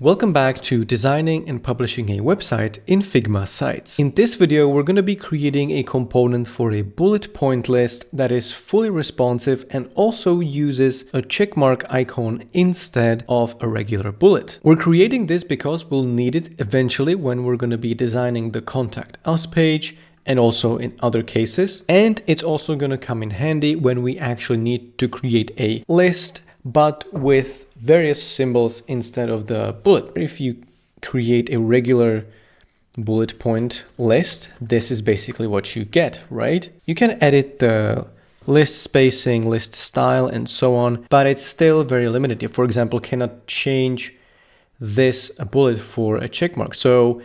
Welcome back to designing and publishing a website in Figma sites. In this video, we're going to be creating a component for a bullet point list that is fully responsive and also uses a checkmark icon instead of a regular bullet. We're creating this because we'll need it eventually when we're going to be designing the Contact Us page and also in other cases. And it's also going to come in handy when we actually need to create a list but with various symbols instead of the bullet. If you create a regular bullet point list, this is basically what you get, right? You can edit the list spacing, list style, and so on, but it's still very limited. You, for example, cannot change this bullet for a checkmark. So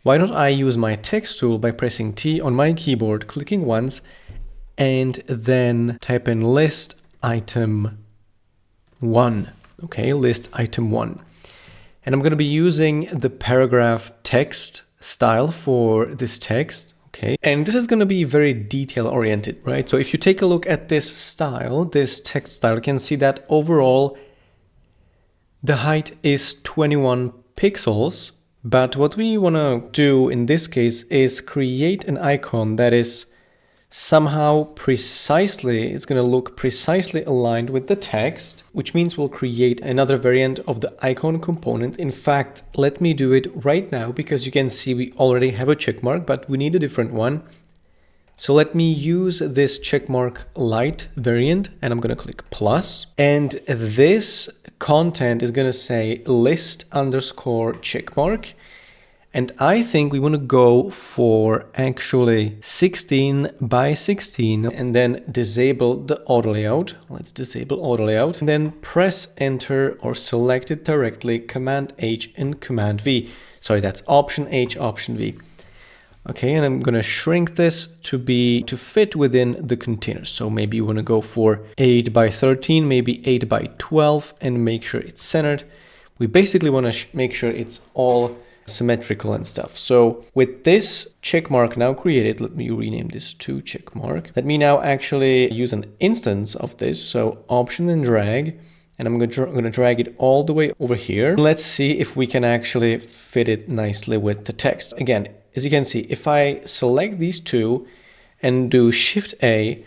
why don't I use my text tool by pressing T on my keyboard, clicking once, and then type in list item 1. Okay, list item 1. And I'm going to be using the paragraph text style for this text. Okay, and this is going to be very detail oriented, right? So if you take a look at this style, this text style, you can see that overall the height is 21 pixels. But what we want to do in this case is create an icon that is somehow precisely, it's going to look precisely aligned with the text, which means we'll create another variant of the icon component. In fact, let me do it right now because you can see we already have a checkmark, but we need a different one. So let me use this checkmark light variant and I'm going to click plus. And this content is going to say list underscore checkmark. And I think we want to go for actually 16 by 16 and then disable the auto layout. Let's disable auto layout and then press enter or select it directly, Command H and Command V. Sorry, that's Option H, Option V. Okay, and I'm going to shrink this to fit within the container. So maybe you want to go for 8 by 13, maybe 8 by 12 and make sure it's centered. We basically want to make sure it's all symmetrical and stuff. So with this checkmark now created, let me rename this to checkmark. Let me now actually use an instance of this. So Option and drag, and I'm going to drag it all the way over here. Let's see if we can actually fit it nicely with the text. Again, as you can see, if I select these two and do Shift A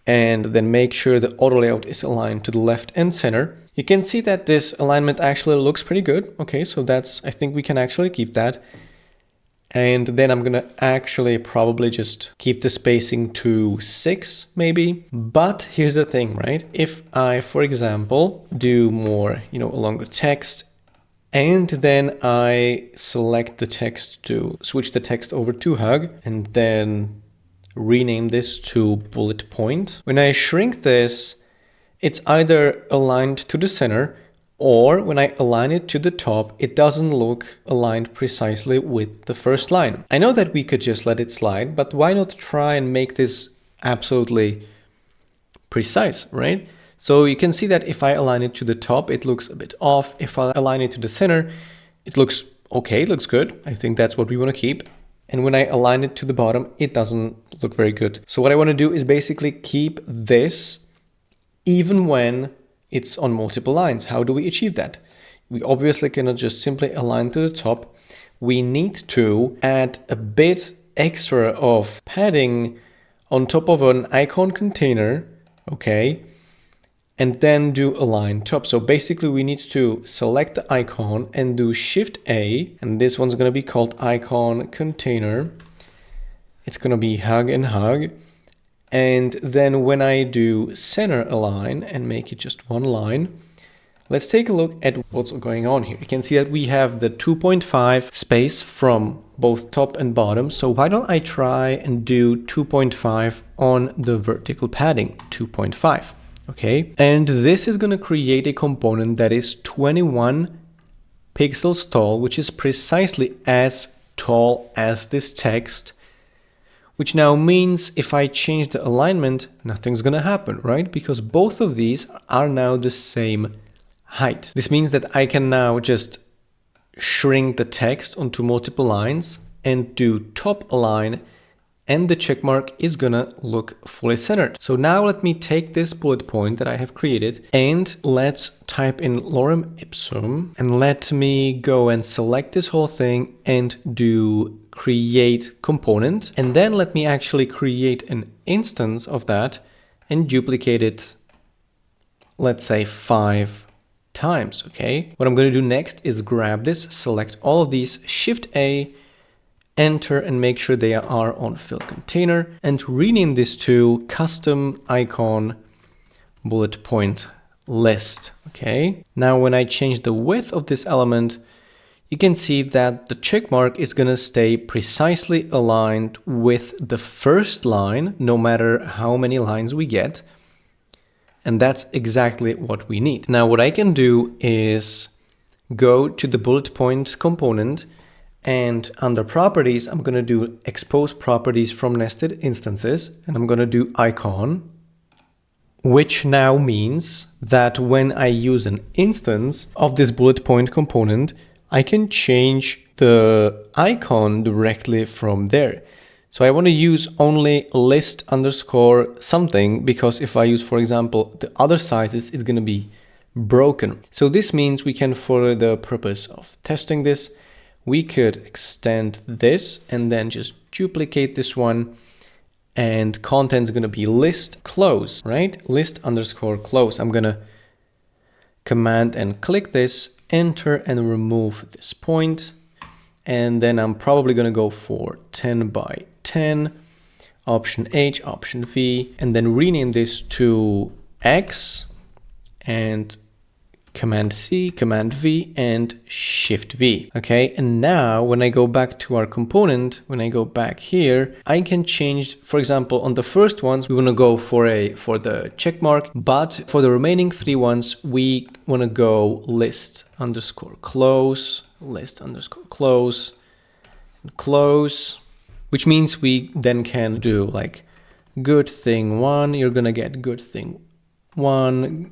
and then make sure the auto layout is aligned to the left and center, you can see that this alignment actually looks pretty good. Okay, so I think we can actually keep that. And then I'm going to actually probably just keep the spacing to 6 maybe. But here's the thing, right? If I, for example, do more, a longer text, and then I select the text to switch the text over to hug and then rename this to bullet point. When I shrink this, it's either aligned to the center or when I align it to the top, it doesn't look aligned precisely with the first line. I know that we could just let it slide, but why not try and make this absolutely precise, right? So you can see that if I align it to the top, it looks a bit off. If I align it to the center, it looks okay, it looks good. I think that's what we want to keep. And when I align it to the bottom, it doesn't look very good. So what I want to do is basically keep this even when it's on multiple lines. How do we achieve that? We obviously cannot just simply align to the top. We need to add a bit extra of padding on top of an icon container, okay? And then do align top. So basically we need to select the icon and do Shift A, and this one's going to be called icon container. It's going to be hug and hug. And then when I do center align and make it just one line, let's take a look at what's going on here. You can see that we have the 2.5 space from both top and bottom. So why don't I try and do 2.5 on the vertical padding, 2.5. Okay, and this is going to create a component that is 21 pixels tall, which is precisely as tall as this text, which now means if I change the alignment, nothing's going to happen, right? Because both of these are now the same height. This means that I can now just shrink the text onto multiple lines and do top align and the check mark is gonna look fully centered. So now let me take this bullet point that I have created and let's type in lorem ipsum, and let me go and select this whole thing and do create component. And then let me actually create an instance of that and duplicate it, let's say 5 times, okay? What I'm going to do next is grab this, select all of these, Shift A, enter, and make sure they are on fill container, and rename this to custom icon bullet point list, okay? Now when I change the width of this element, you can see that the check mark is going to stay precisely aligned with the first line, no matter how many lines we get. And that's exactly what we need. Now what I can do is go to the bullet point component, and under properties, I'm going to do expose properties from nested instances, and I'm going to do icon, which now means that when I use an instance of this bullet point component, I can change the icon directly from there. So I want to use only list underscore something, because if I use, for example, the other sizes, it's going to be broken. So this means we can, for the purpose of testing this, we could extend this and then just duplicate this one, and content is going to be list close, right? List underscore close. I'm going to command and click this, enter, and remove this point. And then I'm probably going to go for 10 by 10, option H, option V, and then rename this to X, and Command C, Command V, and Shift V. Okay, and now when I go back to our component, when I go back here, I can change, for example, on the first ones, we want to go for the check mark, but for the remaining 3 ones, we want to go list underscore close, list underscore close, and close, which means we then can do like good thing 1, you're going to get good thing 1,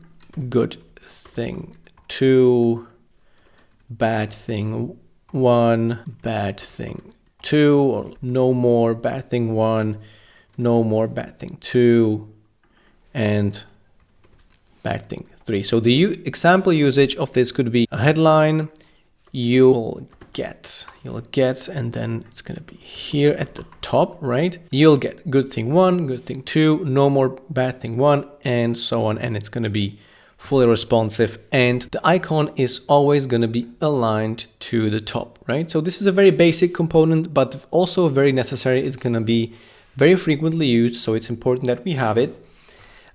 good thing 2, bad thing 1, bad thing 2, or no more bad thing 1, no more bad thing 2, and bad thing 3. So the example usage of this could be a headline, you'll get, and then it's going to be here at the top, right? You'll get good thing 1, good thing 2, no more bad thing 1, and so on. And it's going to be fully responsive, and the icon is always going to be aligned to the top, right? So this is a very basic component, but also very necessary. It's going to be very frequently used, so it's important that we have it.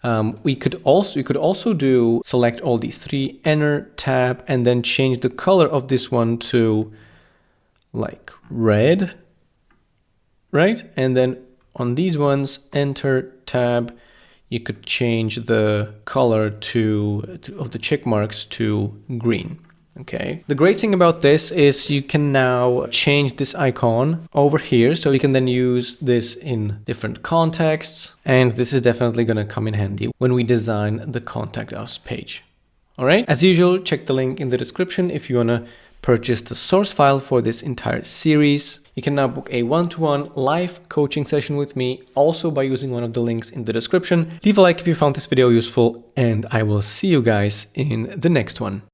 You could also do select all these 3, enter, tab, and then change the color of this one to like red, right? And then on these ones, enter, tab, you could change the color of the check marks to green. Okay. The great thing about this is you can now change this icon over here, so you can then use this in different contexts, and this is definitely going to come in handy when we design the Contact Us page. All right. As usual, check the link in the description if you want to purchase the source file for this entire series. You can now book a one-to-one live coaching session with me, also by using one of the links in the description. Leave a like if you found this video useful, and I will see you guys in the next one.